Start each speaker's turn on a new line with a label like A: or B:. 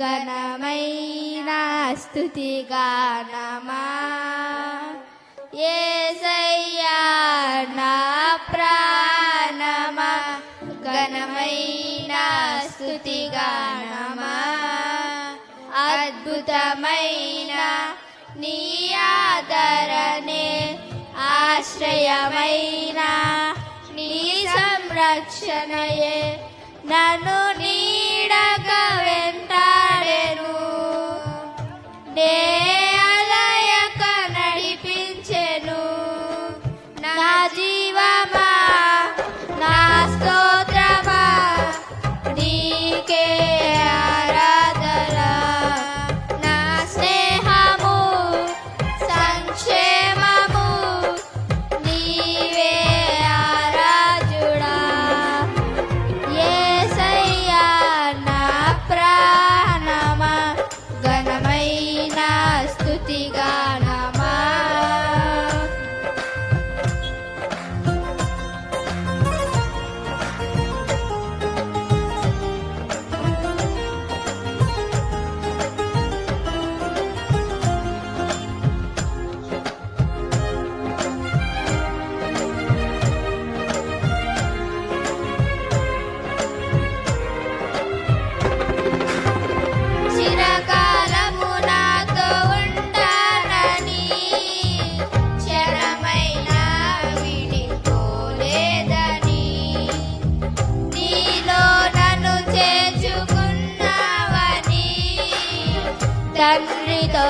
A: ఘనమైన స్తుతిగానమా యేసయ్యా నా ప్రాణమా ఘనమైన స్తుతిగానమా అద్భుతమైన నీ ఆదరణే ఆశ్రయమైన నీ సంరక్షణయే నన్ను నీడగా వెంటాడెను నే అలయక నడిపించెను నా జీవమా నా స్తోత్రమా నీకే ఆరాధన నా స్నేహము సంక్షేమము నీవే ఆరాజుడా యేసయ్యా నా ప్రాణమా ఘనమైన స్తుతిగానమా చిరకాలము నాతో ఉంటానని క్షణమైనా విడిపోలేదని నీలో నన్ను చేర్చుకున్నావని తండ్రితో